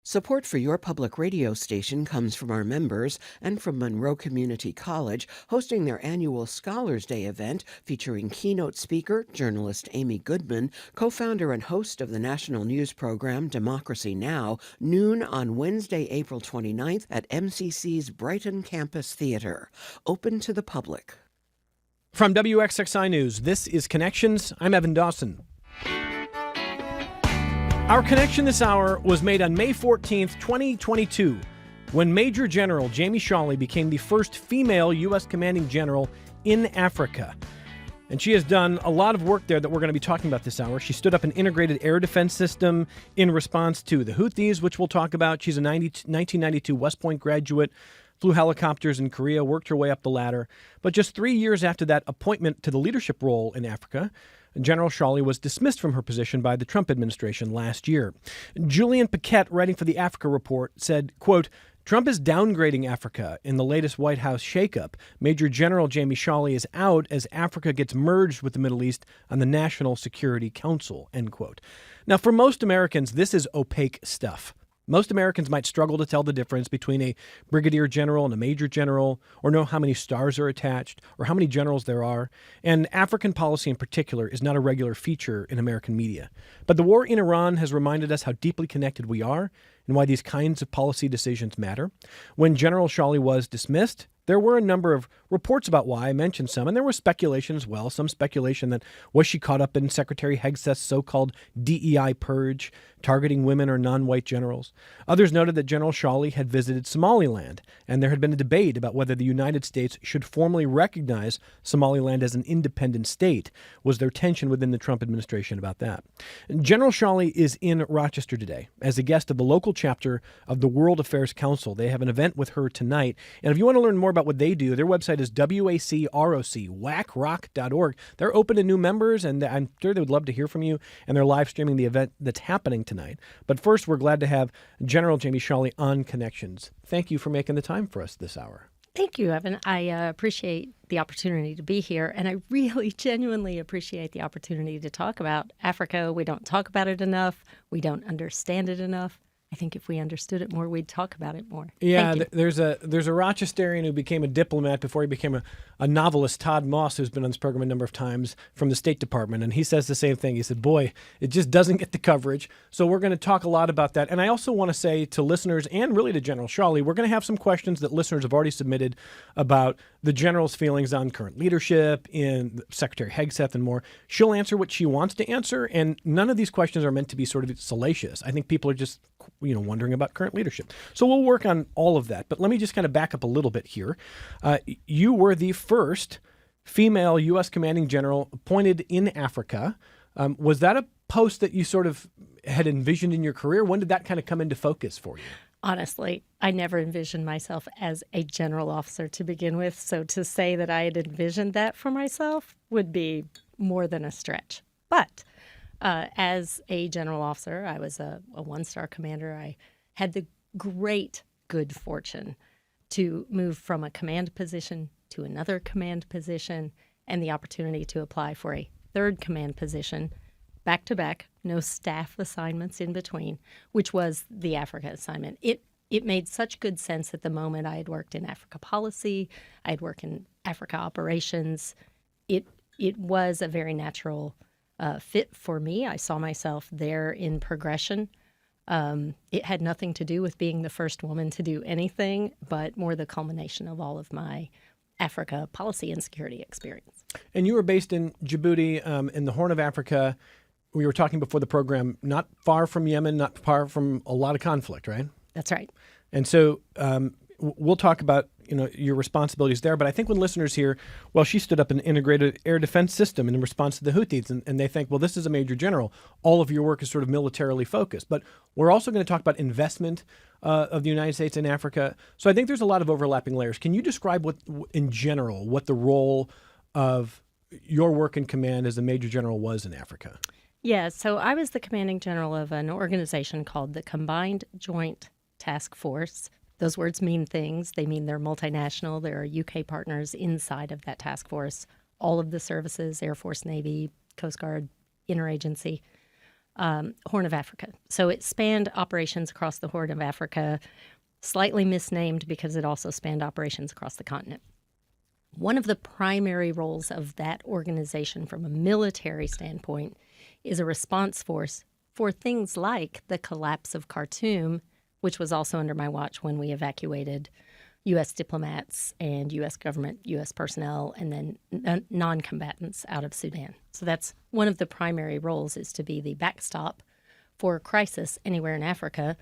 Support for your public radio station comes from our members and from Monroe Community College, hosting their annual Scholars Day event featuring keynote speaker, journalist Amy Goodman, co-founder and host of the national news program Democracy Now!, noon on Wednesday, April 29th at MCC's Brighton Campus Theater. Open to the public. From WXXI News, this is Connections. I'm Evan Dawson. Our connection this hour was made on May 14th, 2022, when Major General Jami Shawley became the first female U.S. commanding general in Africa. And she has done a lot of work there that we're going to be talking about this hour. She stood up an integrated air defense system in response to the Houthis, which we'll talk about. She's a 1992 West Point graduate, flew helicopters in Korea, worked her way up the ladder. But just 3 years after that appointment to the leadership role in Africa, General Shawley was dismissed from her position by the Trump administration last year. Julian Paquette, writing for the Africa Report, said, quote, Trump is downgrading Africa in the latest White House shakeup. Major General Jami Shawley is out as Africa gets merged with the Middle East on the National Security Council, end quote. Now, for most Americans, this is opaque stuff. Most Americans might struggle to tell the difference between a brigadier general and a major general, or know how many stars are attached, or how many generals there are. And African policy in particular is not a regular feature in American media. But the war in Iran has reminded us how deeply connected we are and why these kinds of policy decisions matter. When General Shawley was dismissed, there were a number of reports about why. I mentioned some, and there was speculation as well. Some speculation that was she caught up in Secretary Hegseth's so-called DEI purge, targeting women or non-white generals. Others noted that General Shawley had visited Somaliland, and there had been a debate about whether the United States should formally recognize Somaliland as an independent state. Was there tension within the Trump administration about that? General Shawley is in Rochester today as a guest of the local chapter of the World Affairs Council. They have an event with her tonight, and if you want to learn more about what they do, their website is wacroc.org. They're open to new members, and I'm sure they would love to hear from you, and they're live streaming the event that's happening tonight. But first, we're glad to have General Jami Shawley on Connections. Thank you for making the time for us this hour. Thank you, Evan. I appreciate the opportunity to be here, and I really genuinely appreciate the opportunity to talk about Africa. We don't talk about it enough. We don't understand it enough. I think if we understood it more, we'd talk about it more. Yeah, there's a Rochesterian who became a diplomat before he became a novelist, Todd Moss, who's been on this program a number of times from the State Department, and he says the same thing. He said, boy, it just doesn't get the coverage. So we're going to talk a lot about that. And I also want to say to listeners and really to General Shawley, we're going to have some questions that listeners have already submitted about the general's feelings on current leadership, in Secretary Hegseth and more. She'll answer what she wants to answer, and none of these questions are meant to be sort of salacious. I think people are just wondering about current leadership. So we'll work on all of that. But let me just kind of back up a little bit here. You were the first female U.S. commanding general appointed in Africa. Was that a post that you sort of had envisioned in your career? When did that kind of come into focus for you? Honestly, I never envisioned myself as a general officer to begin with. So to say that I had envisioned that for myself would be more than a stretch. But as a general officer, I was a one-star commander. I had the great good fortune to move from a command position to another command position and the opportunity to apply for a third command position back-to-back, no staff assignments in between, which was the Africa assignment. It made such good sense at the moment. I had worked in Africa policy. I had worked in Africa operations. It was a very natural fit for me. I saw myself there in progression. It had nothing to do with being the first woman to do anything, but more the culmination of all of my Africa policy and security experience. And you were based in Djibouti, in the Horn of Africa. We were talking before the program, not far from Yemen, not far from a lot of conflict, right? That's right. And so we'll talk about your responsibilities there. But I think when listeners hear, well, she stood up an integrated air defense system in response to the Houthis, and they think, well, this is a major general. All of your work is sort of militarily focused. But we're also going to talk about investment of the United States in Africa. So I think there's a lot of overlapping layers. Can you describe in general, what the role of your work in command as a major general was in Africa? Yeah, so I was the commanding general of an organization called the Combined Joint Task Force. Those words mean things. They mean they're multinational. There are UK partners inside of that task force, all of the services, Air Force, Navy, Coast Guard, interagency. Horn of Africa. So it spanned operations across the Horn of Africa, slightly misnamed because it also spanned operations across the continent. One of the primary roles of that organization from a military standpoint is a response force for things like the collapse of Khartoum, which was also under my watch when we evacuated U.S. diplomats and U.S. government, U.S. personnel, and then non-combatants out of Sudan. So that's one of the primary roles, is to be the backstop for a crisis anywhere in Africa.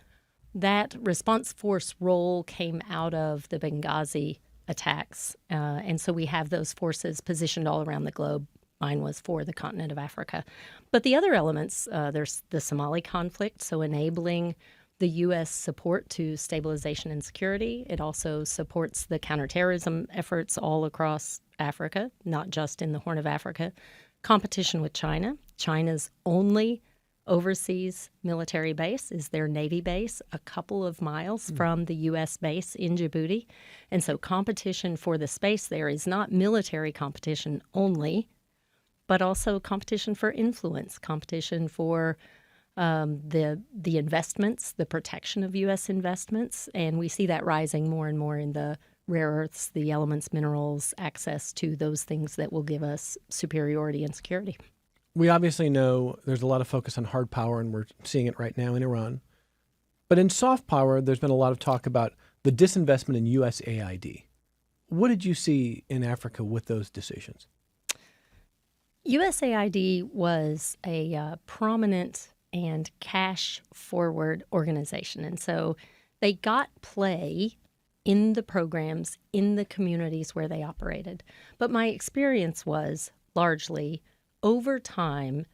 That response force role came out of the Benghazi attacks. And so we have those forces positioned all around the globe. Mine was for the continent of Africa. But the other elements, there's the Somali conflict, so enabling the U.S. support to stabilization and security. It also supports the counterterrorism efforts all across Africa, not just in the Horn of Africa. Competition with China. China's only overseas military base is their Navy base, a couple of miles from the U.S. base in Djibouti. And so competition for the space there is not military competition only, but also competition for influence, competition for the investments, the protection of U.S. investments. And we see that rising more and more in the rare earths, the elements, minerals, access to those things that will give us superiority and security. We obviously know there's a lot of focus on hard power, and we're seeing it right now in Iran. But in soft power, there's been a lot of talk about the disinvestment in USAID. What did you see in Africa with those decisions? USAID was a prominent and cash-forward organization. And so they got play in the programs, in the communities where they operated. But my experience was largely, over time,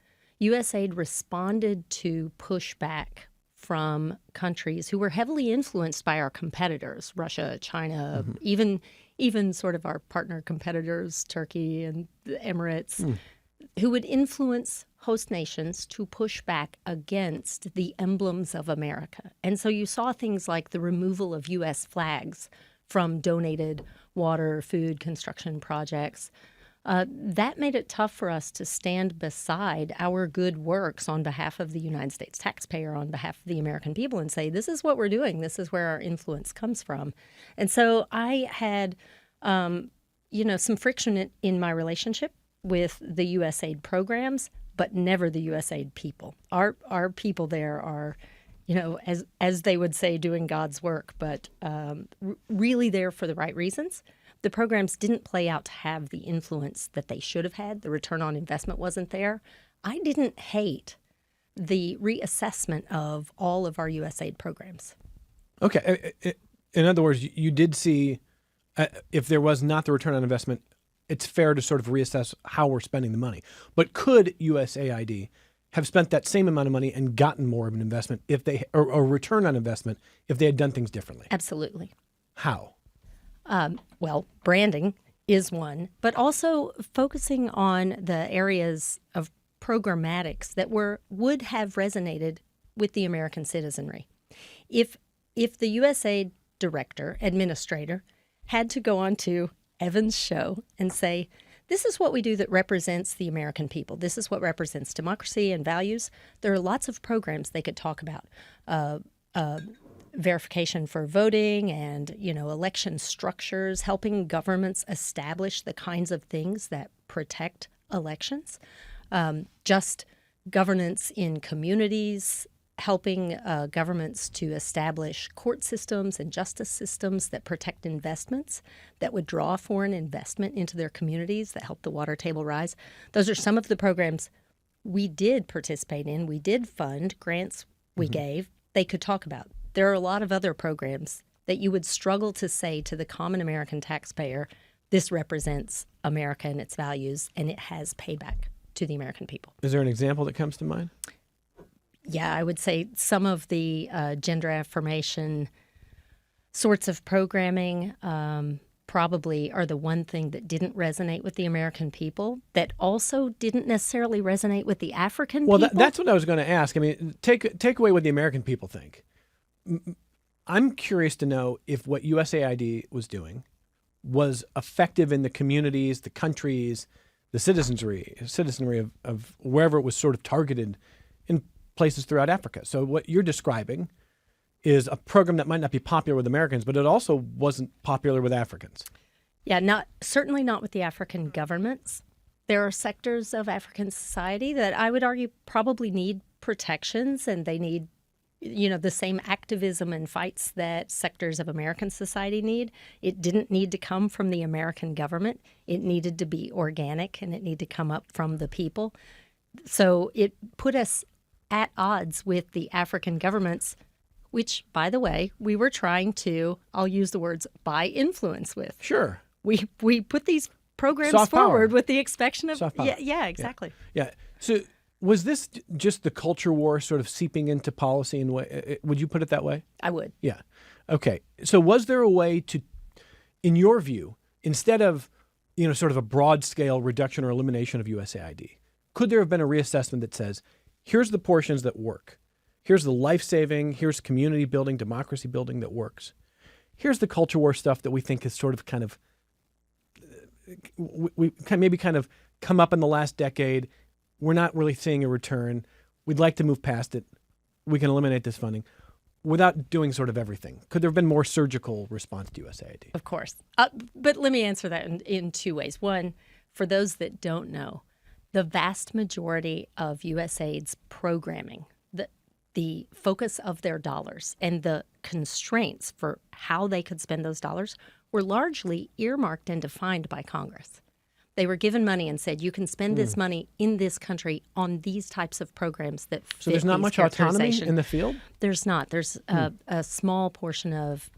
USAID responded to pushback from countries who were heavily influenced by our competitors, Russia, China, even sort of our partner competitors, Turkey and the Emirates, who would influence host nations to push back against the emblems of America. And so you saw things like the removal of U.S. flags from donated water, food, construction projects. That made it tough for us to stand beside our good works on behalf of the United States taxpayer, on behalf of the American people, and say, this is what we're doing. This is where our influence comes from. And so I had, some friction in my relationship with the USAID programs, but never the USAID people. Our people there are, as they would say, doing God's work, but really there for the right reasons. The programs didn't play out to have the influence that they should have had. The return on investment wasn't there. I didn't hate the reassessment of all of our USAID programs. Okay. In other words, you did see if there was not the return on investment, it's fair to sort of reassess how we're spending the money. But could USAID have spent that same amount of money and gotten more of an investment if they, or return on investment, if they had done things differently? Absolutely. How? Well, branding is one, but also focusing on the areas of programmatics that would have resonated with the American citizenry. If the USAID director, administrator, had to go on to Evan's show and say, this is what we do that represents the American people. This is what represents democracy and values. There are lots of programs they could talk about. Verification for voting and, election structures, helping governments establish the kinds of things that protect elections, just governance in communities, helping governments to establish court systems and justice systems that protect investments, that would draw foreign investment into their communities, that help the water table rise. Those are some of the programs we did participate in. We did fund grants we gave. They could talk about. There are a lot of other programs that you would struggle to say to the common American taxpayer, this represents America and its values, and it has payback to the American people. Is there an example that comes to mind? Yeah, I would say some of the gender affirmation sorts of programming probably are the one thing that didn't resonate with the American people, that also didn't necessarily resonate with the African people. Well, that's what I was going to ask. I mean, take away what the American people think. I'm curious to know if what USAID was doing was effective in the communities, the countries, the citizenry of wherever it was sort of targeted, in places throughout Africa. So what you're describing is a program that might not be popular with Americans, but it also wasn't popular with Africans. Yeah, certainly not with the African governments. There are sectors of African society that I would argue probably need protections, and they need, the same activism and fights that sectors of American society need. It didn't need to come from the American government. It needed to be organic, and it needed to come up from the people. So it put us at odds with the African governments, which, by the way, we were trying to, I'll use the words, buy influence with. Sure. We put these programs Soft forward power. with the expectation of Soft power. yeah, exactly. Yeah. So was this just the culture war sort of seeping into policy in way? Would you put it that way? I would. Yeah. Okay. So was there a way to, in your view, instead of, sort of a broad scale reduction or elimination of USAID, could there have been a reassessment that says, here's the portions that work. Here's the life-saving, here's community building, democracy building that works. Here's the culture war stuff that we think is sort of kind of, we maybe kind of come up in the last decade. We're not really seeing a return. We'd like to move past it. We can eliminate this funding without doing sort of everything. Could there have been more surgical response to USAID? Of course. But let me answer that in two ways. One, for those that don't know, the vast majority of USAID's programming, the focus of their dollars and the constraints for how they could spend those dollars were largely earmarked and defined by Congress. They were given money and said, you can spend this money in this country on these types of programs that fit. So there's not much autonomy in the field? There's not. There's a small portion of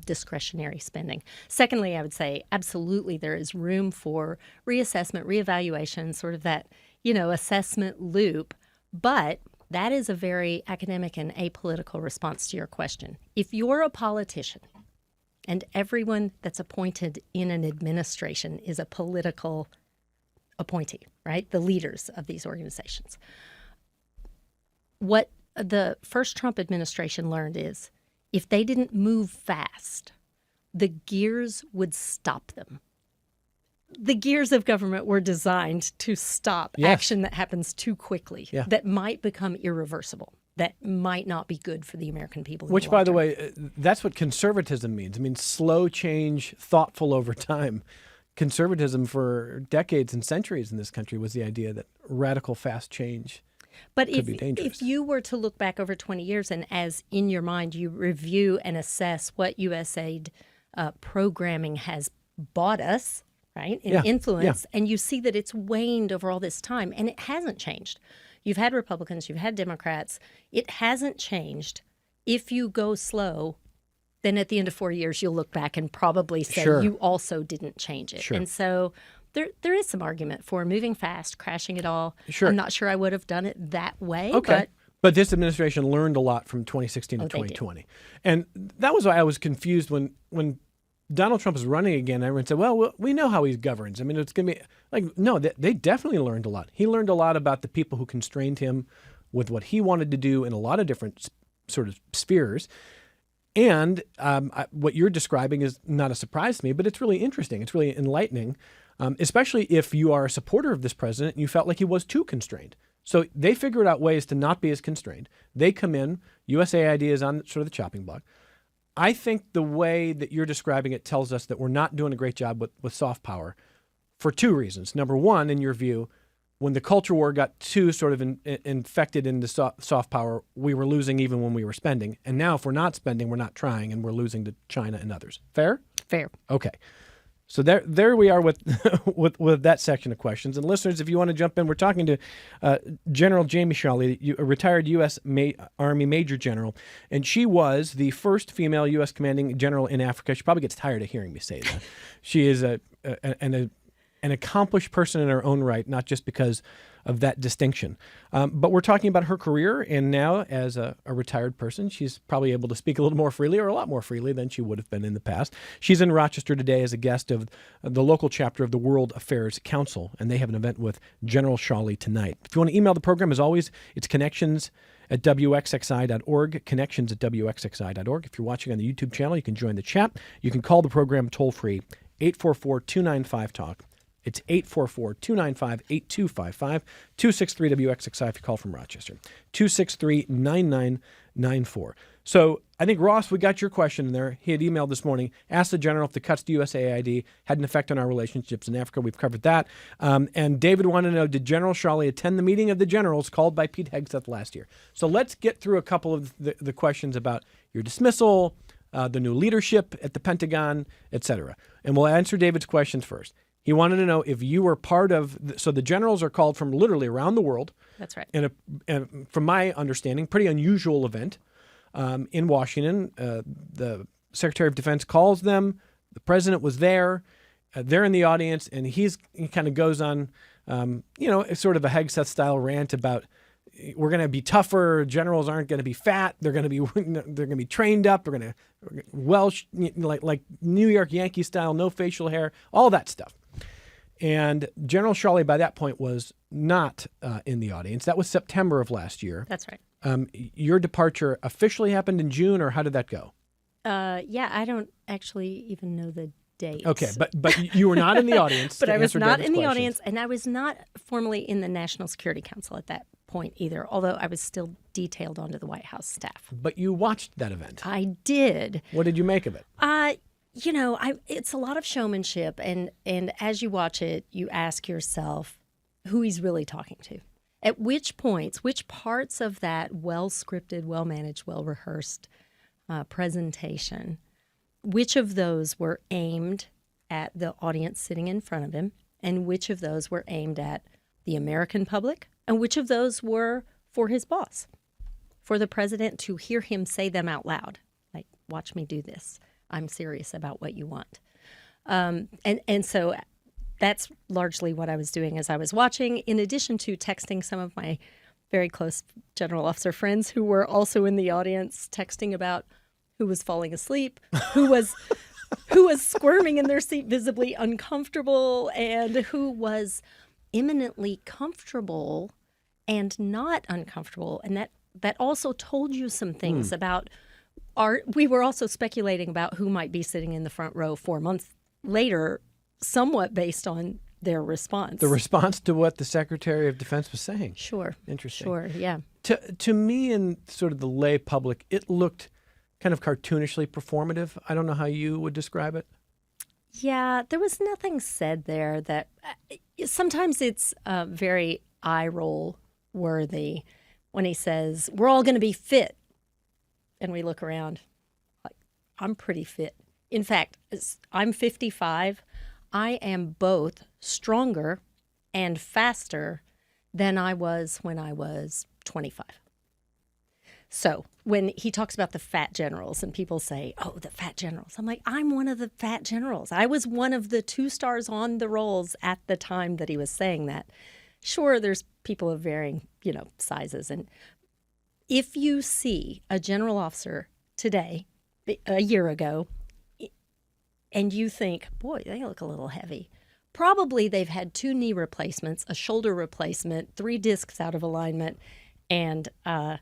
discretionary spending. Secondly, I would say absolutely there is room for reassessment, reevaluation, sort of that, assessment loop. But that is a very academic and apolitical response to your question. If you're a politician and everyone that's appointed in an administration is a political appointee, right? The leaders of these organizations. What the first Trump administration learned is if they didn't move fast, the gears would stop them. The gears of government were designed to stop action that happens too quickly, that might become irreversible, that might not be good for the American people. Which, by the way, that's what conservatism means. I mean, slow change, thoughtful over time. Conservatism for decades and centuries in this country was the idea that radical, fast change could be dangerous. If you were to look back over 20 years and as in your mind you review and assess what USAID programming has bought us, right, in influence, and you see that it's waned over all this time, and it hasn't changed. You've had Republicans, you've had Democrats. It hasn't changed. If you go slow, then at the end of 4 years, you'll look back and probably say you also didn't change it. And so there is some argument for moving fast, crashing it all. I'm not sure I would have done it that way. But this administration learned a lot from 2016 to 2020. And that was why I was confused when Donald Trump is running again. Everyone said, well, we know how he governs. I mean, it's going to be like, no, they definitely learned a lot. He learned a lot about the people who constrained him with what he wanted to do in a lot of different sort of spheres. And what you're describing is not a surprise to me, but it's really interesting. It's really enlightening, especially if you are a supporter of this president and you felt like he was too constrained. So they figured out ways to not be as constrained. They come in, USAID is on sort of the chopping block. I think the way that you're describing it tells us that we're not doing a great job with soft power for two reasons. Number one, in your view, when the culture war got too sort of infected into soft power, we were losing even when we were spending. And now if we're not spending, we're not trying, and we're losing to China and others. Fair? Fair. Okay. So there we are with with that section of questions. And listeners, if you want to jump in, we're talking to General Jami Shawley, a retired U.S. Army Major General, and she was the first female U.S. commanding general in Africa. She probably gets tired of hearing me say that. She is an accomplished person in her own right, not just because of that distinction. But we're talking about her career, and now as a retired person, she's probably able to speak a little more freely, or a lot more freely than she would have been in the past. She's in Rochester today as a guest of the local chapter of the World Affairs Council, and they have an event with General Shawley tonight. If you want to email the program, as always, it's connections@wxxi.org, connections@wxxi.org. If you're watching on the YouTube channel, you can join the chat. You can call the program toll-free, 844-295-TALK. It's 844-295-8255, 263-WXXI if you call from Rochester, 263-9994. So I think, Ross, we got your question in there. He had emailed this morning, asked the general if the cuts to USAID had an effect on our relationships in Africa. We've covered that. And David wanted to know, did General Shawley attend the meeting of the generals called by Pete Hegseth last year? So let's get through a couple of the questions about your dismissal, the new leadership at the Pentagon, et cetera. And we'll answer David's questions first. He wanted to know if you were part of, so the generals are called from literally around the world. That's right. And from my understanding, pretty unusual event. In Washington, the Secretary of Defense calls them. The president was there. They're in the audience, and he kind of goes on, sort of a Hegseth-style rant about we're going to be tougher. Generals aren't going to be fat. They're going to be trained up. They're going to like New York Yankee style, no facial hair, all that stuff. And General Shawley by that point was not in the audience. That was September of last year. That's right. Your departure officially happened in June, or how did that go? Yeah, I don't actually even know the date. Okay, but you were not in the audience. But I was not in the audience, and I was not formally in the National Security Council at that point either, although I was still detailed onto the White House staff. But you watched that event. I did. What did you make of it? It's a lot of showmanship, and as you watch it, you ask yourself who he's really talking to. At which points, which parts of that well-scripted, well-managed, well-rehearsed presentation, which of those were aimed at the audience sitting in front of him, and which of those were aimed at the American public, and which of those were for his boss, for the president to hear him say them out loud, like, watch me do this. I'm serious about what you want. And so that's largely what I was doing as I was watching, in addition to texting some of my very close general officer friends who were also in the audience, texting about who was falling asleep, who was squirming in their seat, visibly uncomfortable, and who was imminently comfortable and not uncomfortable. And that also told you some things about we were also speculating about who might be sitting in the front row 4 months later, somewhat based on their response. The response to what the Secretary of Defense was saying. Sure. Interesting. Sure, yeah. To me, in sort of the lay public, it looked kind of cartoonishly performative. I don't know how you would describe it. Yeah, there was nothing said there that sometimes it's very eye-roll worthy when he says, we're all going to be fit. And we look around, like, I'm pretty fit. In fact, I'm 55. I am both stronger and faster than I was when I was 25. So when he talks about the fat generals and people say, oh, the fat generals, I'm like, I'm one of the fat generals. I was one of the 2 stars on the rolls at the time that he was saying that. Sure, there's people of varying, sizes. And if you see a general officer today, a year ago, and you think, boy, they look a little heavy, probably they've had 2 knee replacements, a shoulder replacement, 3 discs out of alignment, and And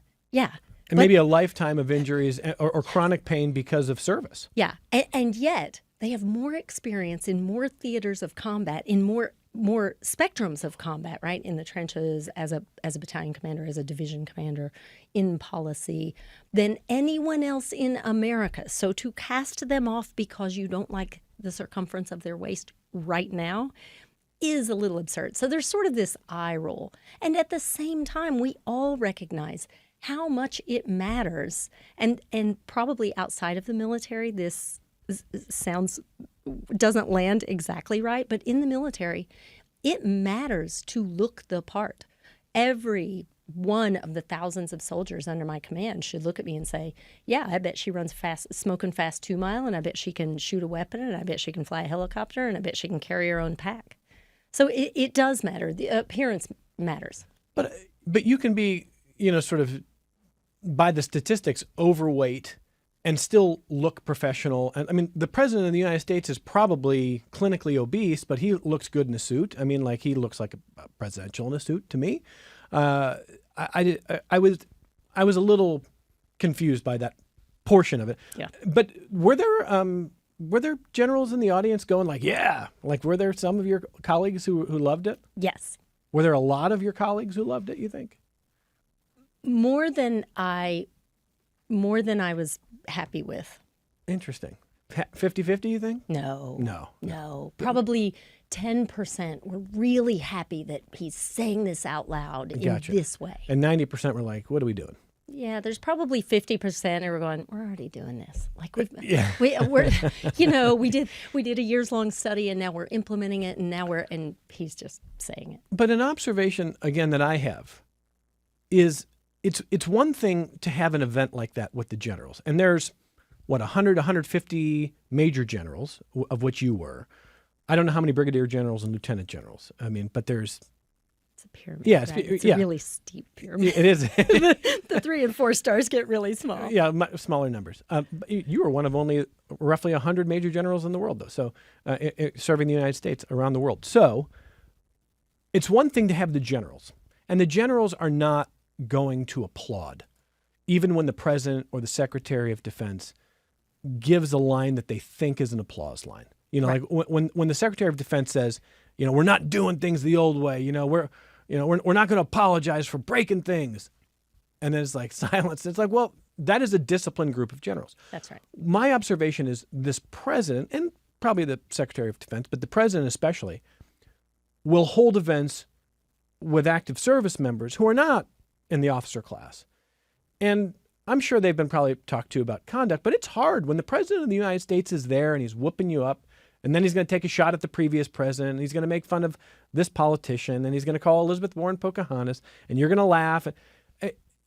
maybe a lifetime of injuries or chronic pain because of service. Yeah, and yet they have more experience in more theaters of combat, in more spectrums of combat, right? In the trenches, as a battalion commander, as a division commander, in policy, than anyone else in America. So to cast them off because you don't like the circumference of their waist right now is a little absurd. So there's sort of this eye roll. And at the same time, we all recognize how much it matters. And probably outside of the military, this doesn't land exactly right, but in the military, it matters to look the part. Every one of the thousands of soldiers under my command should look at me and say, yeah, I bet she runs fast, smoking fast 2 mile, and I bet she can shoot a weapon, and I bet she can fly a helicopter, and I bet she can carry her own pack. So it does matter. The appearance matters. But you can be, sort of by the statistics, overweight and still look professional. And I mean, the president of the United States is probably clinically obese, but he looks good in a suit. I mean, like, he looks like a presidential in a suit to me. I was a little confused by that portion of it. Yeah. But were there were there generals in the audience going like, yeah? Like, were there some of your colleagues who loved it? Yes. Were there a lot of your colleagues who loved it, you think? More than I was happy with. Interesting. 50-50, you think? No. No. Probably 10% were really happy that he's saying this out loud in this way. And 90% were like, what are we doing? Yeah, there's probably 50% who were going, we're already doing this. Like we're, we did a years-long study and now we're implementing it and he's just saying it. But an observation, again, that I have is it's one thing to have an event like that with the generals. And there's, 100, 150 major generals, of which you were. I don't know how many brigadier generals and lieutenant generals. I mean, but there's... It's a pyramid. Yeah, right? It's a really steep pyramid. It is. the 3 and 4 stars get really small. Yeah, smaller numbers. But you were one of only roughly 100 major generals in the world, though, so serving the United States around the world. So it's one thing to have the generals, and the generals are not going to applaud, even when the president or the secretary of defense gives a line that they think is an applause line. Right. Like when the Secretary of Defense says, we're not doing things the old way. We're not going to apologize for breaking things. And then it's like silence. It's like, well, that is a disciplined group of generals. That's right. My observation is this president, and probably the Secretary of Defense, but the president especially, will hold events with active service members who are not in the officer class. And I'm sure they've been probably talked to about conduct, but it's hard when the president of the United States is there and he's whooping you up, and then he's going to take a shot at the previous president, and he's going to make fun of this politician, and he's going to call Elizabeth Warren Pocahontas, and you're going to laugh.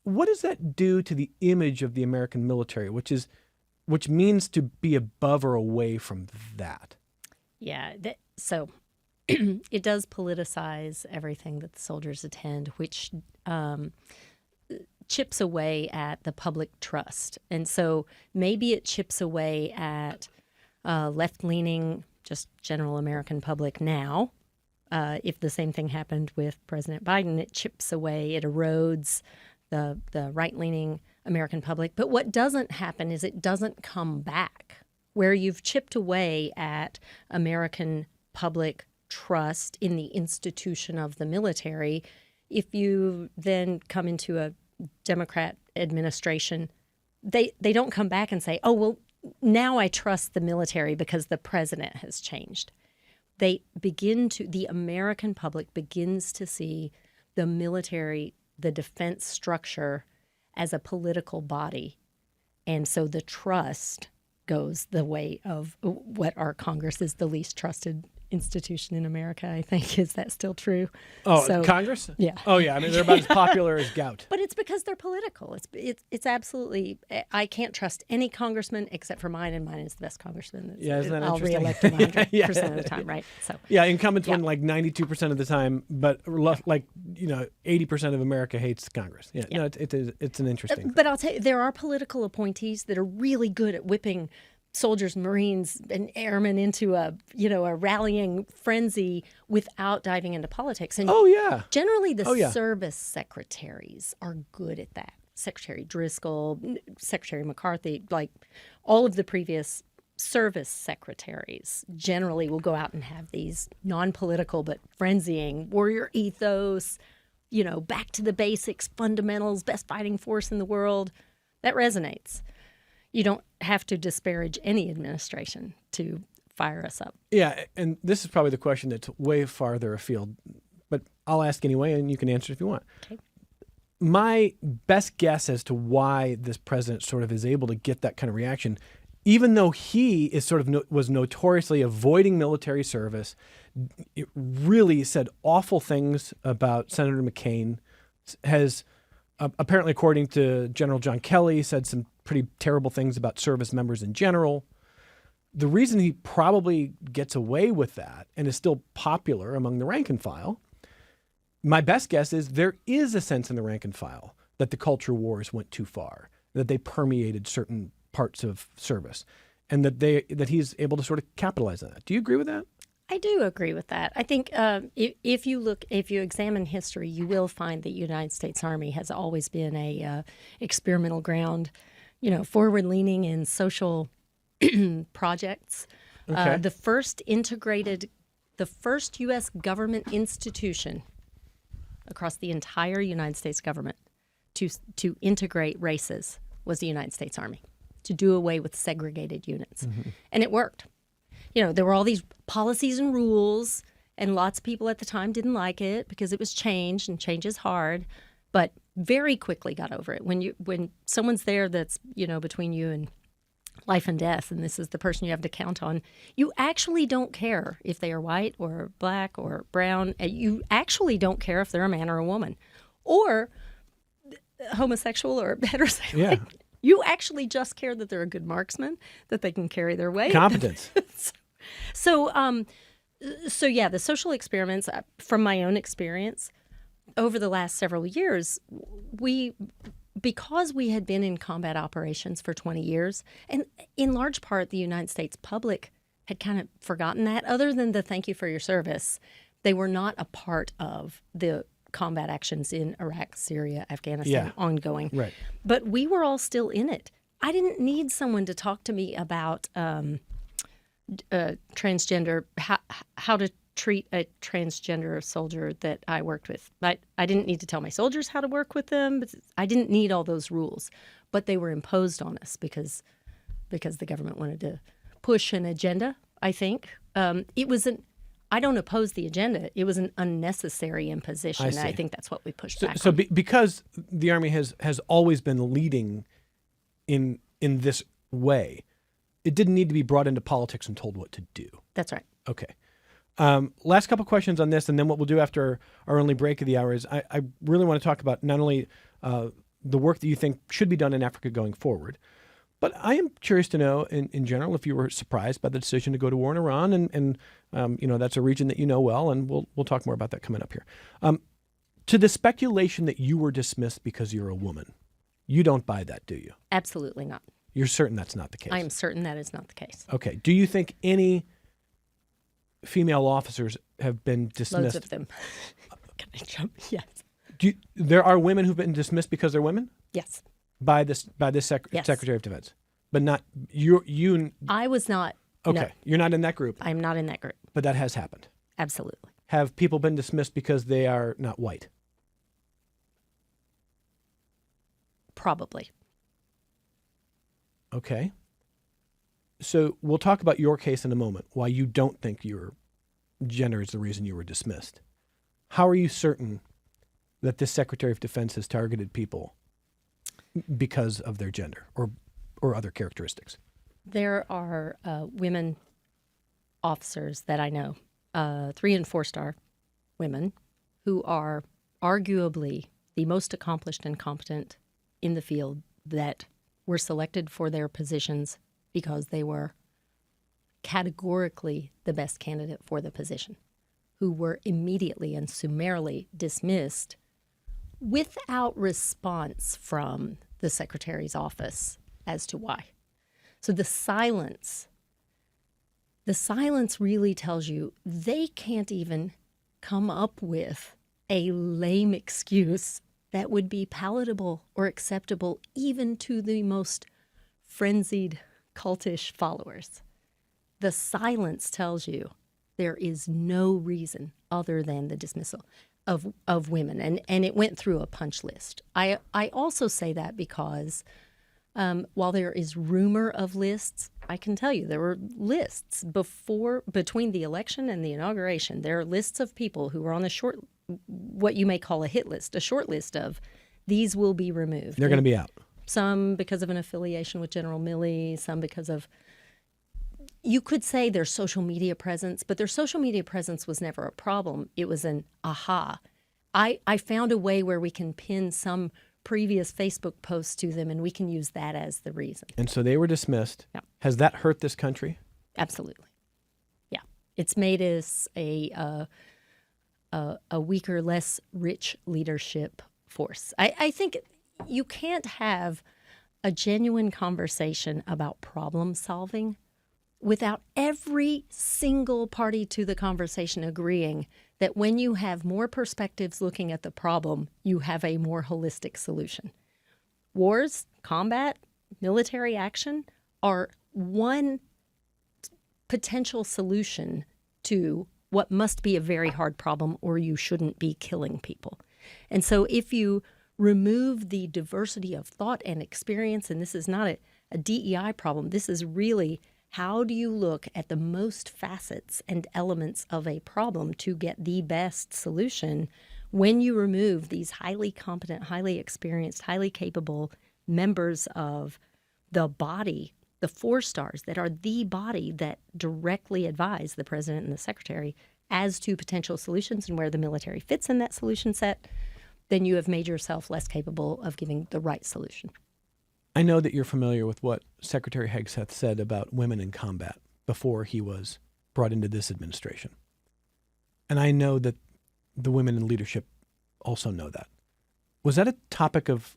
What does that do to the image of the American military, which means to be above or away from that? Yeah. So it does politicize everything that the soldiers attend, which chips away at the public trust. And so maybe it chips away at left-leaning, just general American public now. If the same thing happened with President Biden, it chips away, it erodes the right-leaning American public. But what doesn't happen is it doesn't come back. Where you've chipped away at American public trust in the institution of the military, if you then come into a Democrat administration, they don't come back and say, oh, well, now I trust the military because the president has changed. The American public begins to see the military, the defense structure, as a political body. And so the trust goes the way of what our Congress is the least trusted institution in America, I think. Is that still true? Oh, so, Congress? Yeah. Oh, yeah. I mean, they're about as popular as gout. But it's because they're political. It's absolutely, I can't trust any congressman except for mine, and mine is the best congressman. Isn't that I'll interesting? re-elect him 100% of the time, right? So yeah, incumbents win like 92% of the time, but like 80% of America hates Congress. Yeah. No, it's an interesting. But I'll tell you, there are political appointees that are really good at whipping soldiers, Marines, and airmen into a rallying frenzy without diving into politics. And generally the service secretaries are good at that. Secretary Driscoll, Secretary McCarthy, like all of the previous service secretaries generally will go out and have these non-political but frenzying warrior ethos, back to the basics, fundamentals, best fighting force in the world. That resonates. You don't have to disparage any administration to fire us up. Yeah, and this is probably the question that's way farther afield, but I'll ask anyway, and you can answer if you want. Okay. My best guess as to why this president sort of is able to get that kind of reaction, even though he is sort of was notoriously avoiding military service, it really said awful things about Senator McCain, has apparently, according to General John Kelly, said some pretty terrible things about service members in general. The reason he probably gets away with that and is still popular among the rank and file, my best guess is there is a sense in the rank and file that the culture wars went too far, that they permeated certain parts of service, and that he's able to sort of capitalize on that. Do you agree with that? I do agree with that. I think if you examine history, you will find that the United States Army has always been a experimental ground, forward-leaning in social projects. Okay. The first U.S. government institution across the entire United States government to integrate races was the United States Army, to do away with segregated units. And it worked. There were all these policies and rules, and lots of people at the time didn't like it because it was change, and change is hard, but very quickly got over it. When someone's there that's, between you and life and death, and this is the person you have to count on, you actually don't care if they are white or black or brown. You actually don't care if they're a man or a woman or homosexual or heterosexual. Yeah. You actually just care that they're a good marksman, that they can carry their weight. Competence. So yeah, the social experiments, from my own experience, over the last several years, because we had been in combat operations for 20 years, and in large part the United States public had kind of forgotten that, other than the thank you for your service, they were not a part of the combat actions in Iraq, Syria, Afghanistan, ongoing. Right. But we were all still in it. I didn't need someone to talk to me about transgender, how to treat a transgender soldier that I worked with. I didn't need to tell my soldiers how to work with them. But I didn't need all those rules, but they were imposed on us because the government wanted to push an agenda. I think I don't oppose the agenda. It was an unnecessary imposition. And I think that's what we pushed back on. Because the Army has always been leading in this way, it didn't need to be brought into politics and told what to do. That's right. Okay. Last couple questions on this, and then what we'll do after our only break of the hour is I really want to talk about not only the work that you think should be done in Africa going forward, but I am curious to know, in general, if you were surprised by the decision to go to war in Iran, and that's a region that you know well, and we'll talk more about that coming up here. To the speculation that you were dismissed because you're a woman, you don't buy that, do you? Absolutely not. You're certain that's not the case? I am certain that is not the case. Okay. Do you think any female officers have been dismissed? Loads of them. Can I jump? Yes. There are women who've been dismissed because they're women? Yes. By this Yes. Secretary of Defense, but not you. I was not. Okay, No. You're not in that group. I'm not in that group. But that has happened. Absolutely. Have people been dismissed because they are not white? Probably. Okay. So we'll talk about your case in a moment, why you don't think your gender is the reason you were dismissed. How are you certain that this Secretary of Defense has targeted people because of their gender or other characteristics? There are women officers that I know, 3- and 4-star women, who are arguably the most accomplished and competent in the field, that were selected for their positions because they were categorically the best candidate for the position, who were immediately and summarily dismissed without response from the Secretary's office as to why. So the silence really tells you they can't even come up with a lame excuse that would be palatable or acceptable even to the most frenzied, cultish followers. The silence tells you there is no reason other than the dismissal of women. And it went through a punch list. I also say that because while there is rumor of lists, I can tell you there were lists between the election and the inauguration. There are lists of people who were on what you may call a hit list, a short list of these will be removed. They're going to be out. Some because of an affiliation with General Milley, some because of, you could say, their social media presence, but their social media presence was never a problem. It was an aha. I found a way where we can pin some previous Facebook posts to them, and we can use that as the reason. And so they were dismissed. Yeah. Has that hurt this country? Absolutely. Yeah. It's made us a weaker, less rich leadership force. I think you can't have a genuine conversation about problem solving without every single party to the conversation agreeing that when you have more perspectives looking at the problem, you have a more holistic solution. Wars, combat, military action are one potential solution to what must be a very hard problem, or you shouldn't be killing people. And so if you remove the diversity of thought and experience, and this is not a DEI problem, this is really how do you look at the most facets and elements of a problem to get the best solution when you remove these highly competent, highly experienced, highly capable members of the body, the 4 stars that are the body that directly advise the president and the secretary as to potential solutions and where the military fits in that solution set, then you have made yourself less capable of giving the right solution. I know that you're familiar with what Secretary Hegseth said about women in combat before he was brought into this administration. And I know that the women in leadership also know that. Was that a topic of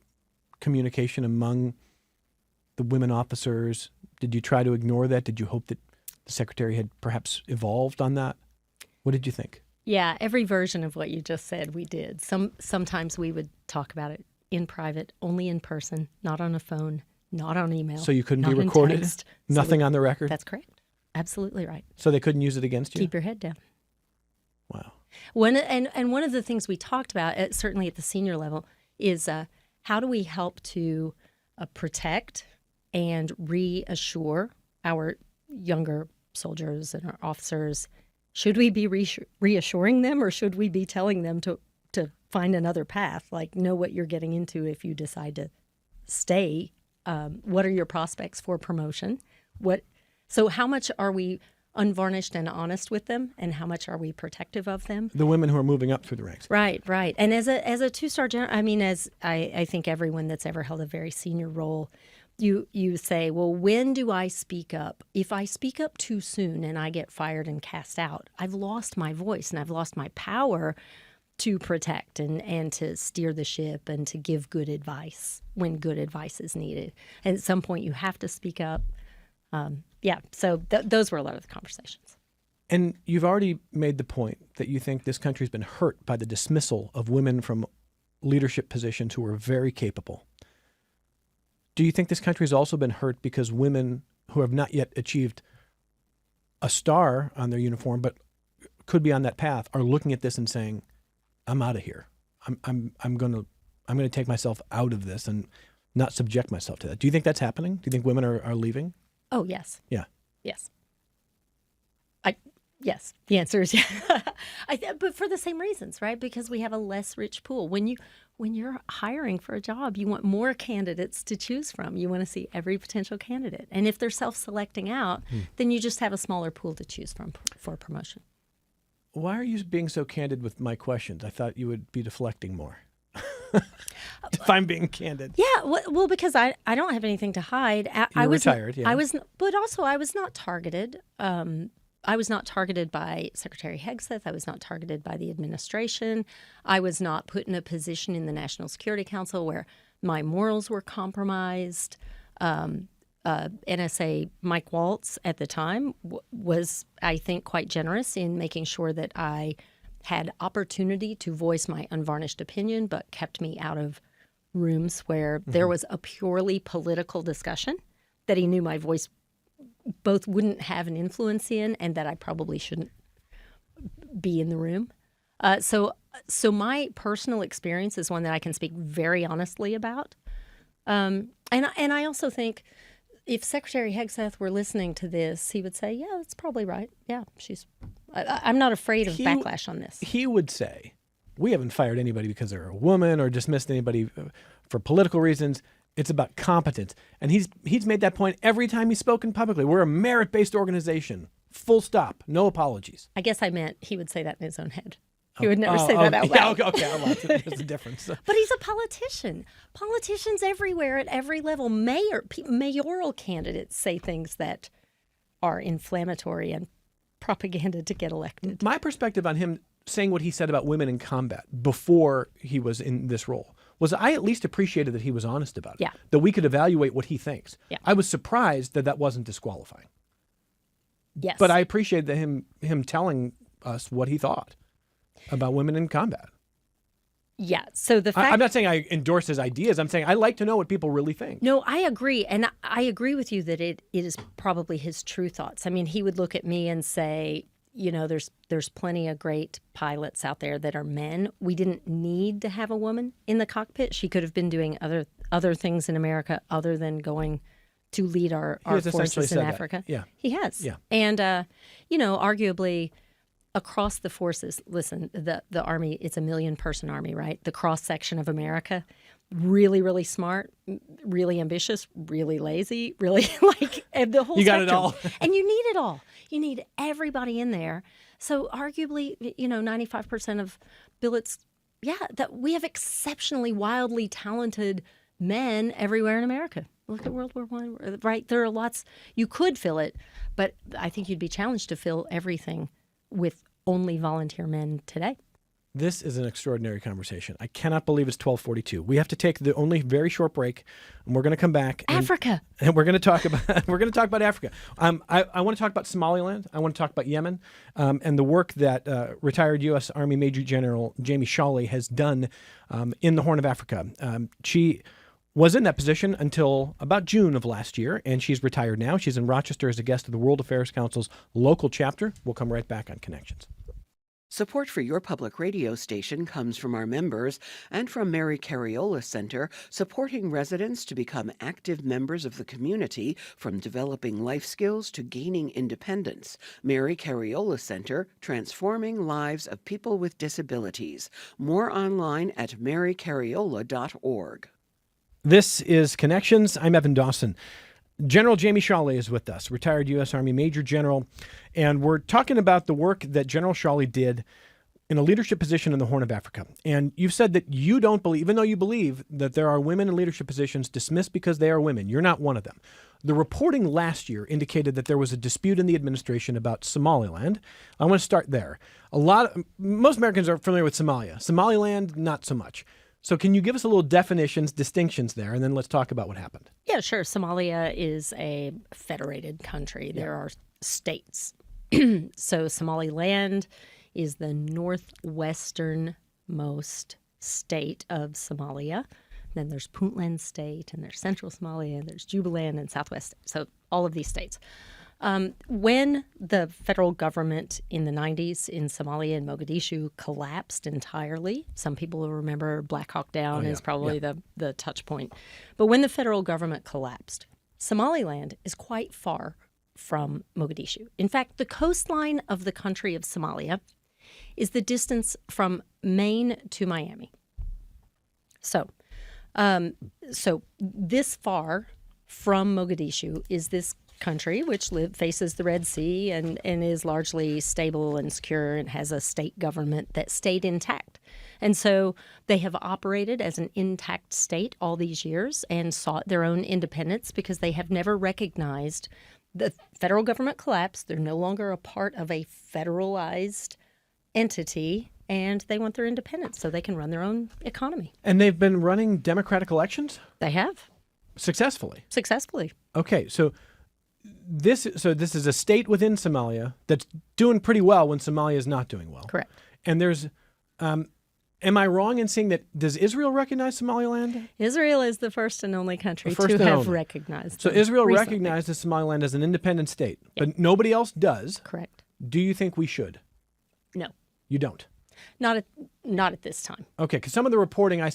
communication among the women officers? Did you try to ignore that? Did you hope that the secretary had perhaps evolved on that? What did you think? Yeah, every version of what you just said, we did. Sometimes we would talk about it in private, only in person, not on a phone, not on email. So you couldn't not be in recorded? text. Nothing on the record? That's correct. Absolutely right. So they couldn't use it against you? Keep your head down. Wow. One of the things we talked about, certainly at the senior level, is how do we help to protect and reassure our younger soldiers and our officers? Should we be reassuring them, or should we be telling them to find another path? Like, know what you're getting into if you decide to stay. What are your prospects for promotion? So how much are we unvarnished and honest with them, and how much are we protective of them? The women who are moving up through the ranks. Right. And as a 2-star general, I mean, as I think everyone that's ever held a very senior role, you say, well, when do I speak up? If I speak up too soon and I get fired and cast out, I've lost my voice and I've lost my power to protect and to steer the ship and to give good advice when good advice is needed. And at some point, you have to speak up. So those were a lot of the conversations. And you've already made the point that you think this country's been hurt by the dismissal of women from leadership positions who are very capable. Do you think this country's also been hurt because women who have not yet achieved a star on their uniform but could be on that path are looking at this and saying, I'm out of here. I'm going to take myself out of this and not subject myself to that. Do you think that's happening? Do you think women are leaving? Oh, yes. Yeah. Yes. Yes. The answer is yeah. But for the same reasons, right? Because we have a less rich pool. When you're hiring for a job, you want more candidates to choose from. You want to see every potential candidate. And if they're self-selecting out, then you just have a smaller pool to choose from for promotion. Why are you being so candid with my questions? I thought you would be deflecting more. If I'm being candid. Yeah, well, because I don't have anything to hide. You're retired, yeah. But also I was not targeted. I was not targeted by Secretary Hegseth. I was not targeted by the administration. I was not put in a position in the National Security Council where my morals were compromised. NSA Mike Waltz at the time was, I think, quite generous in making sure that I had opportunity to voice my unvarnished opinion, but kept me out of rooms where there was a purely political discussion that he knew my voice both wouldn't have an influence in and that I probably shouldn't be in the room. So my personal experience is one that I can speak very honestly about. And I also think if Secretary Hegseth were listening to this, he would say, yeah, that's probably right. Yeah, I'm not afraid of backlash on this. He would say, we haven't fired anybody because they're a woman or dismissed anybody for political reasons. It's about competence. And he's made that point every time he's spoken publicly. We're a merit-based organization. Full stop. No apologies. I guess I meant he would say that in his own head. He would never say that out loud. Yeah, okay. There's a difference. But he's a politician. Politicians everywhere at every level, mayoral candidates say things that are inflammatory and propaganda to get elected. My perspective on him saying what he said about women in combat before he was in this role was I at least appreciated that he was honest about it. Yeah. That we could evaluate what he thinks. Yeah. I was surprised that wasn't disqualifying. Yes. But I appreciated him telling us what he thought about women in combat. Yeah. So the fact I'm not saying I endorse his ideas. I'm saying I like to know what people really think. No, I agree. And I agree with you that it is probably his true thoughts. I mean, he would look at me and say, there's plenty of great pilots out there that are men. We didn't need to have a woman in the cockpit. She could have been doing other things in America other than going to lead our forces in Africa. Yeah. He has. Yeah. And, arguably across the forces, listen, the Army, it's a 1 million person Army, right? The cross section of America, really, really smart, really ambitious, really lazy, really and the whole You got spectrum. it all. And you need it all. You need everybody in there. So arguably, 95% of billets, that we have exceptionally wildly talented men everywhere in America. Look at World War I, right? There are lots. You could fill it, but I think you'd be challenged to fill everything with only volunteer men today. This is an extraordinary conversation. I cannot believe it's 12:42. We have to take the only very short break, and we're going to come back. Africa. And we're going to talk about Africa. I want to talk about Somaliland. I want to talk about Yemen, and the work that retired U.S. Army Major General Jami Shawley has done in the Horn of Africa. She was in that position until about June of last year, and she's retired now. She's in Rochester as a guest of the World Affairs Council's local chapter. We'll come right back on Connections. Support for your public radio station comes from our members and from Mary Cariola Center, supporting residents to become active members of the community, from developing life skills to gaining independence. Mary Cariola Center, transforming lives of people with disabilities. More online at marycariola.org. This is Connections. I'm Evan Dawson. General Jami Shawley is with us, retired U.S. Army Major General, and we're talking about the work that General Shawley did in a leadership position in the Horn of Africa. And you've said that you don't believe, even though you believe that there are women in leadership positions dismissed because they are women, you're not one of them. The reporting last year indicated that there was a dispute in the administration about Somaliland. I want to start there. Most Americans are familiar with Somalia. Somaliland, not so much. So can you give us a little distinctions there, and then let's talk about what happened. Yeah, sure. Somalia is a federated country. Yeah. There are states. So Somaliland is the northwesternmost state of Somalia. Then there's Puntland State, and there's Central Somalia, and there's Jubaland and Southwest. So all of these states. When the federal government in the 90s in Somalia and Mogadishu collapsed entirely, some people will remember Black Hawk Down is probably the touch point. But when the federal government collapsed, Somaliland is quite far from Mogadishu. In fact, the coastline of the country of Somalia is the distance from Maine to Miami. So this far from Mogadishu is this country, which faces the Red Sea and is largely stable and secure and has a state government that stayed intact. And so they have operated as an intact state all these years and sought their own independence because they have never recognized the federal government collapsed. They're no longer a part of a federalized entity, and they want their independence so they can run their own economy. And they've been running democratic elections? They have. Successfully? Successfully. Okay, so this is a state within Somalia that's doing pretty well when Somalia is not doing well. Correct. And there's, am I wrong in saying that, does Israel recognize Somaliland? Israel is the first and only country to have recognized So them Israel recently. recognizes Somaliland as an independent state, but nobody else does. Correct. Do you think we should? No. You don't? Not at this time. Okay, because some of the reporting I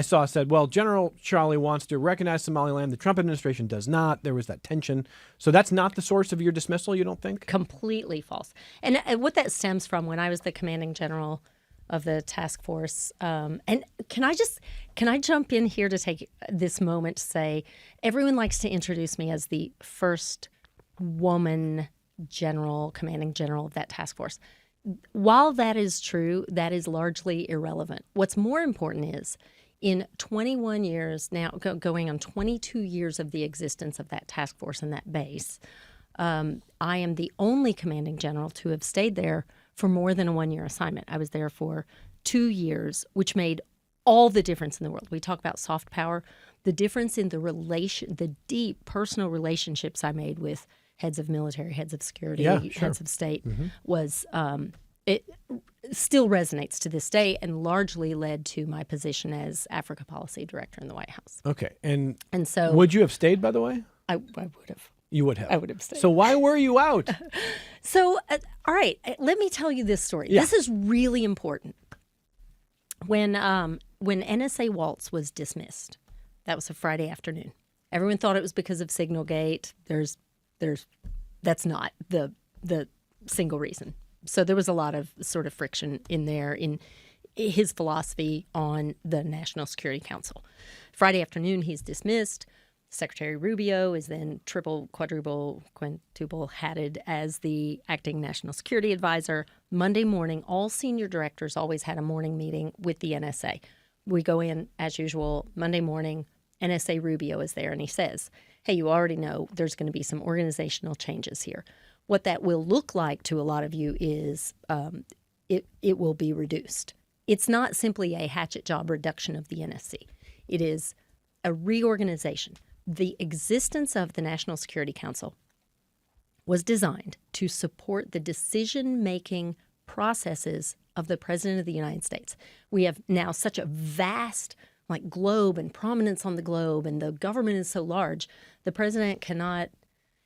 saw said, well, General Shawley wants to recognize Somaliland. The Trump administration does not. There was that tension. So that's not the source of your dismissal, you don't think? Completely false. And what that stems from, when I was the commanding general of the task force, and can I jump in here to take this moment to say, everyone likes to introduce me as the first woman commanding general of that task force. While that is true, that is largely irrelevant. What's more important is, in 21 years now, going on 22 years of the existence of that task force and that base, I am the only commanding general to have stayed there for more than a one-year assignment. I was there for 2 years, which made all the difference in the world. We talk about soft power. The difference in the deep personal relationships I made with heads of military, heads of security, heads of state was it still resonates to this day and largely led to my position as Africa Policy Director in the White House. Okay. And so would you have stayed, by the way? I would have. You would have. I would have stayed. So why were you out? So, all right, let me tell you this story. Yeah. This is really important. When NSA Waltz was dismissed, that was a Friday afternoon. Everyone thought it was because of Signalgate. That's not the single reason. So there was a lot of sort of friction in there in his philosophy on the National Security Council. Friday afternoon, he's dismissed. Secretary Rubio is then triple, quadruple, quintuple hatted as the acting national security advisor. Monday morning, all senior directors always had a morning meeting with the NSA. We go in as usual Monday morning. NSA Rubio is there and he says, hey, you already know there's going to be some organizational changes here. What that will look like to a lot of you is it will be reduced. It's not simply a hatchet job reduction of the NSC. It is a reorganization. The existence of the National Security Council was designed to support the decision-making processes of the President of the United States. We have now such a vast globe and prominence on the globe, and the government is so large, the President cannot,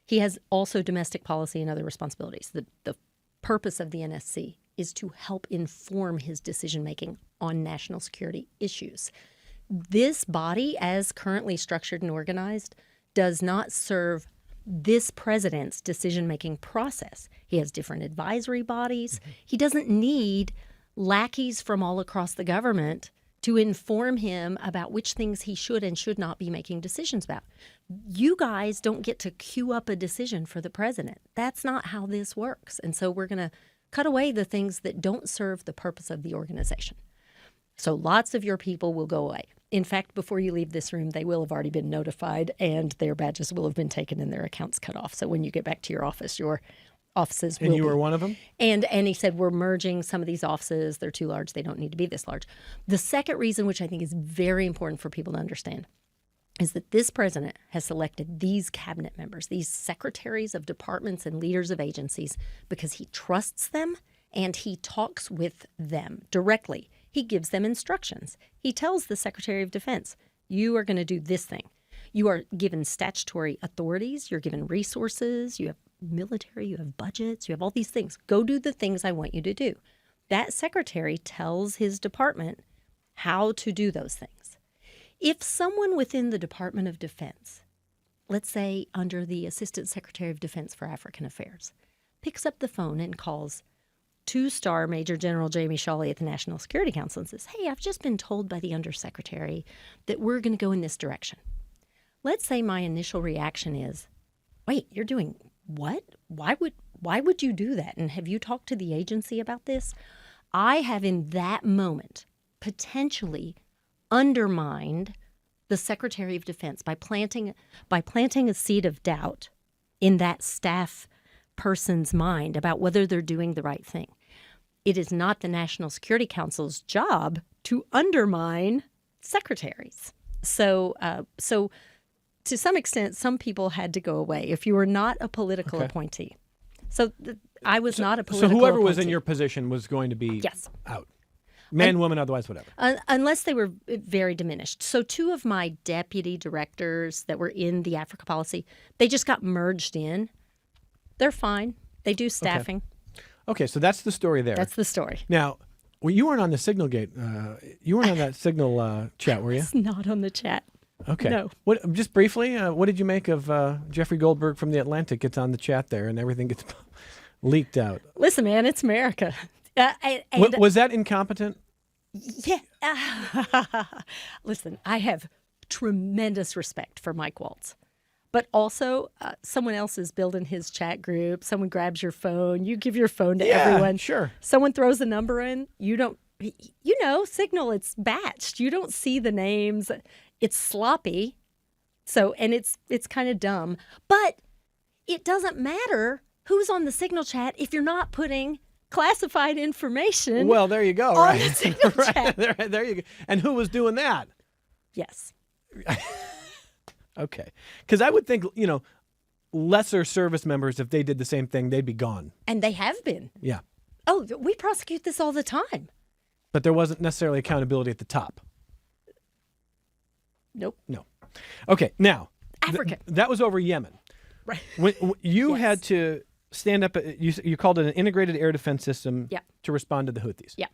he has also domestic policy and other responsibilities. The purpose of the NSC is to help inform his decision-making on national security issues. This body, as currently structured and organized, does not serve this president's decision-making process. He has different advisory bodies. Mm-hmm. He doesn't need lackeys from all across the government to inform him about which things he should and should not be making decisions about. You guys don't get to queue up a decision for the president. That's not how this works. And so we're going to cut away the things that don't serve the purpose of the organization. So lots of your people will go away. In fact, before you leave this room, they will have already been notified and their badges will have been taken and their accounts cut off. So when you get back to your office, your offices will be. And you were one of them? And he said, we're merging some of these offices. They're too large. They don't need to be this large. The second reason, which I think is very important for people to understand, is that this president has selected these cabinet members, these secretaries of departments and leaders of agencies, because he trusts them and he talks with them directly. He gives them instructions. He tells the Secretary of Defense, you are going to do this thing. You are given statutory authorities. You're given resources. You have military. You have budgets. You have all these things. Go do the things I want you to do. That secretary tells his department how to do those things. If someone within the Department of Defense, let's say under the Assistant Secretary of Defense for African Affairs, picks up the phone and calls two-star Major General Jami Shawley at the National Security Council and says, hey, I've just been told by the Undersecretary that we're going to go in this direction. Let's say my initial reaction is, wait, you're doing what? Why would you do that? And have you talked to the agency about this? I have in that moment potentially undermined the Secretary of Defense by planting a seed of doubt in that staff person's mind about whether they're doing the right thing. It is not the National Security Council's job to undermine secretaries. So to some extent, some people had to go away if you were not a political appointee. So I was not a political appointee. So whoever was in your position was going to be out. Man, woman, otherwise, whatever. Unless they were very diminished. So two of my deputy directors that were in the Africa policy, they just got merged in. They're fine. They do staffing. Okay, so that's the story there. That's the story. Now, well, you weren't on the Signalgate. You weren't on that Signal chat, were you? It's not on the chat. Okay. No. Just briefly, what did you make of Jeffrey Goldberg from The Atlantic gets on the chat there and everything gets leaked out? Listen, man, it's America. Was that incompetent? Yeah. Listen, I have tremendous respect for Mike Waltz. But also, someone else is building his chat group. Someone grabs your phone. You give your phone to everyone. Sure. Someone throws a number in. You don't, Signal, it's batched. You don't see the names. It's sloppy. So, and it's kind of dumb. But it doesn't matter who's on the Signal chat if you're not putting classified information. Well, there you go. On the Signal chat. There you go. And who was doing that? Yes. Okay. Because I would think, lesser service members, if they did the same thing, they'd be gone. And they have been. Yeah. Oh, we prosecute this all the time. But there wasn't necessarily accountability at the top. Nope. No. Okay, now, Africa. that was over Yemen. Right. When you Yes. had to stand up, you called it an integrated air defense system Yeah. to respond to the Houthis. Yeah.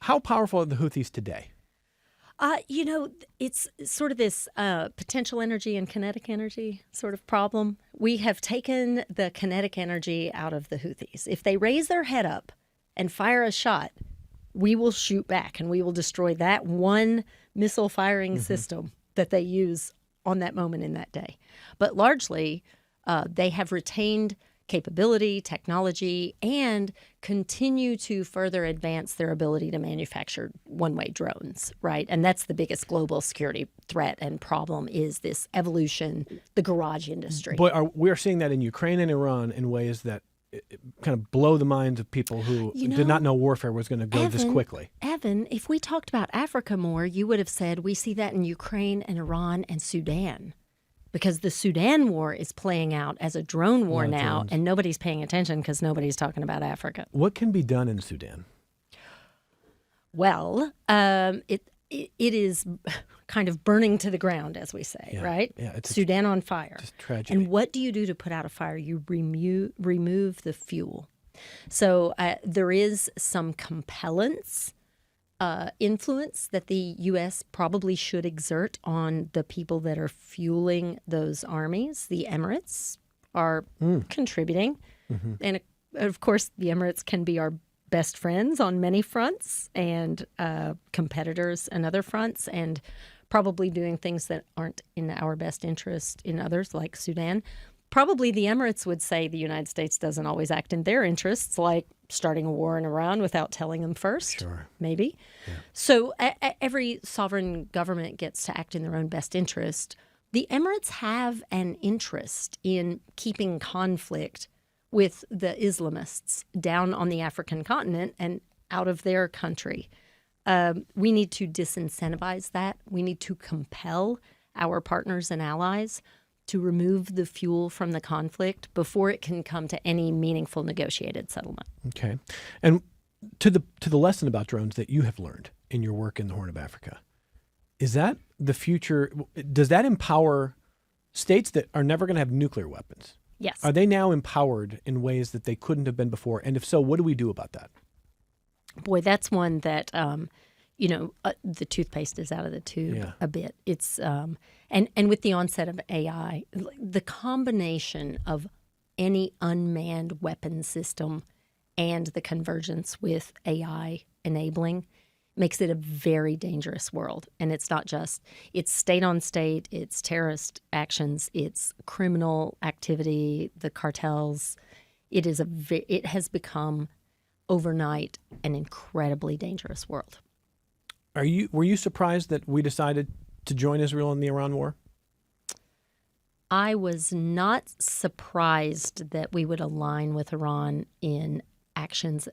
How powerful are the Houthis today? It's sort of this potential energy and kinetic energy sort of problem. We have taken the kinetic energy out of the Houthis. If they raise their head up and fire a shot, we will shoot back and we will destroy that one missile firing system that they use on that moment in that day. But largely, they have retained capability, technology, and continue to further advance their ability to manufacture one-way drones, right? And that's the biggest global security threat and problem is this evolution, the garage industry. But we are seeing that in Ukraine and Iran in ways that kind of blow the minds of people who did not know warfare was going to go this quickly. Evan, if we talked about Africa more, you would have said we see that in Ukraine and Iran and Sudan. Because the Sudan war is playing out as a drone war now, drones. and nobody's paying attention because nobody's talking about Africa. What can be done in Sudan? Well, it is kind of burning to the ground, as we say, right? Yeah, it's Sudan on fire. just tragedy. And what do you do to put out a fire? You remove the fuel. So there is some compellence, influence that the U.S. probably should exert on the people that are fueling those armies. The Emirates are contributing. And of course, the Emirates can be our best friends on many fronts and competitors on other fronts, and probably doing things that aren't in our best interest in others, like Sudan. Probably the Emirates would say the United States doesn't always act in their interests, like starting a war in Iran without telling them first. Sure. Maybe. Yeah. So every sovereign government gets to act in their own best interest. The Emirates have an interest in keeping conflict with the Islamists down on the African continent and out of their country. We need to disincentivize that. We need to compel our partners and allies to remove the fuel from the conflict before it can come to any meaningful negotiated settlement. Okay. And to the lesson about drones that you have learned in your work in the Horn of Africa, is that the future? Does that empower states that are never going to have nuclear weapons? Yes. Are they now empowered in ways that they couldn't have been before? And if so, what do we do about that? Boy, that's one that, the toothpaste is out of the tube a bit. It's and with the onset of AI, the combination of any unmanned weapon system and the convergence with AI enabling makes it a very dangerous world. And it's not just, it's state on state, it's terrorist actions, it's criminal activity, the cartels. It has become overnight an incredibly dangerous world. Were you surprised that we decided to join Israel in the Iran war? I was not surprised that we would align with Iran in actions,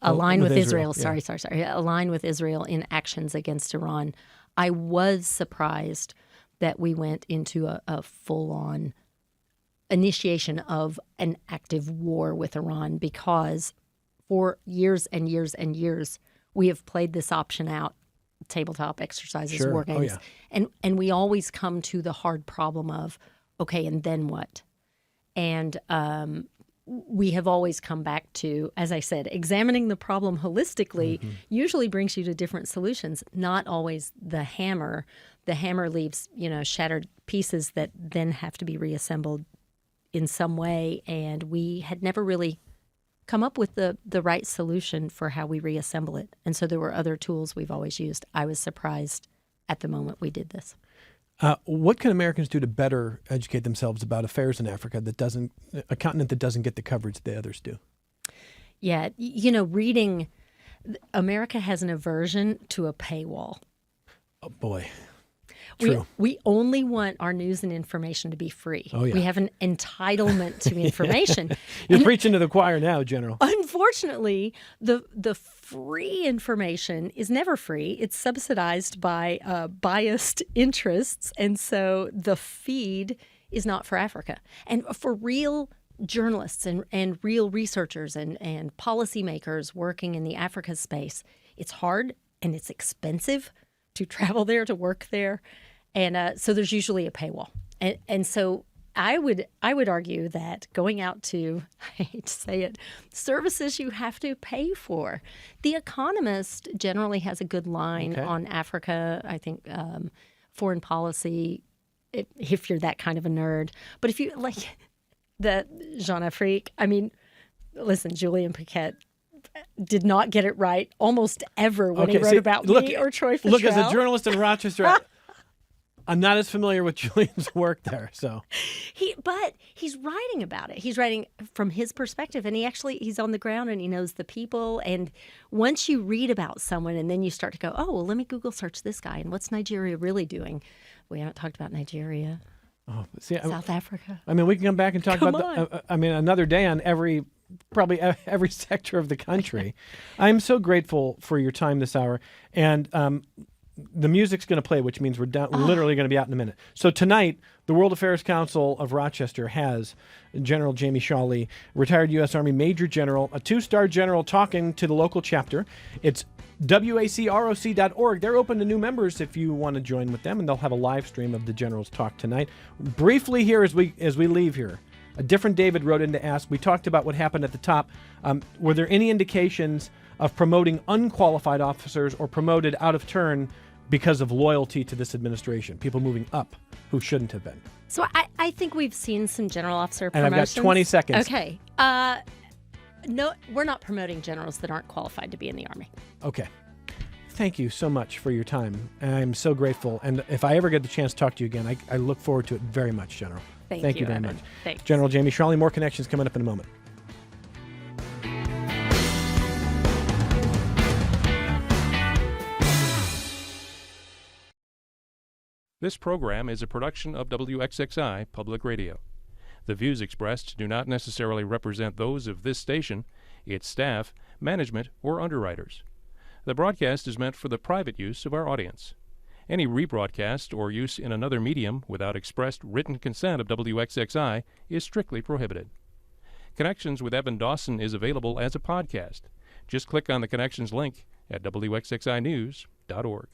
align with Israel. Sorry. Align with Israel in actions against Iran. I was surprised that we went into a full-on initiation of an active war with Iran because for years and years and years, we have played this option out, tabletop exercises, war games. And we always come to the hard problem of, okay, and then what? And we have always come back to, as I said, examining the problem holistically usually brings you to different solutions, not always the hammer. The hammer leaves, shattered pieces that then have to be reassembled in some way. And we had never really come up with the right solution for how we reassemble it. And so there were other tools we've always used. I was surprised at the moment we did this. What can Americans do to better educate themselves about affairs in Africa a continent that doesn't get the coverage the others do? Yeah, reading, America has an aversion to a paywall. Oh, boy. True. We only want our news and information to be free. Oh, yeah. We have an entitlement to information. You're preaching to the choir now, General. Unfortunately, the free information is never free. It's subsidized by biased interests. And so the feed is not for Africa. And for real journalists and real researchers and policymakers working in the Africa space, it's hard and it's expensive to travel there, to work there. And so there's usually a paywall. And so I would argue that going out to, I hate to say it, services you have to pay for. The Economist generally has a good line on Africa, I think, foreign policy, if you're that kind of a nerd. But if you like the Jean Afrique, I mean, listen, Julian Paquette did not get it right almost ever when he wrote about me or Troy Fitzgerald. Look, as a journalist in Rochester, I'm not as familiar with Julian's work there, so. But he's writing about it. He's writing from his perspective, and he's on the ground and he knows the people. And once you read about someone and then you start to go, oh, well, let me Google search this guy and what's Nigeria really doing? We haven't talked about Nigeria. Oh, see, South Africa. I mean, we can come back and talk about another day on probably every sector of the country. I'm so grateful for your time this hour. And the music's going to play, which means we're literally going to be out in a minute. So tonight, the World Affairs Council of Rochester has General Jami Shawley, retired U.S. Army Major General, a 2-star general, talking to the local chapter. It's wacroc.org. They're open to new members if you want to join with them, and they'll have a live stream of the general's talk tonight. Briefly here as we leave here, a different David wrote in to ask, we talked about what happened at the top. Were there any indications of promoting unqualified officers or promoted out of turn because of loyalty to this administration, people moving up who shouldn't have been? So I think we've seen some general officer and promotions. I've got 20 seconds. Okay. No, we're not promoting generals that aren't qualified to be in the Army. Okay. Thank you so much for your time. I'm so grateful. And if I ever get the chance to talk to you again, I look forward to it very much, General. Thank you very Evan. much. Thanks. General Jami Shawley, more connections coming up in a moment. This program is a production of WXXI Public Radio. The views expressed do not necessarily represent those of this station, its staff, management, or underwriters. The broadcast is meant for the private use of our audience. Any rebroadcast or use in another medium without expressed written consent of WXXI is strictly prohibited. Connections with Evan Dawson is available as a podcast. Just click on the Connections link at WXXInews.org.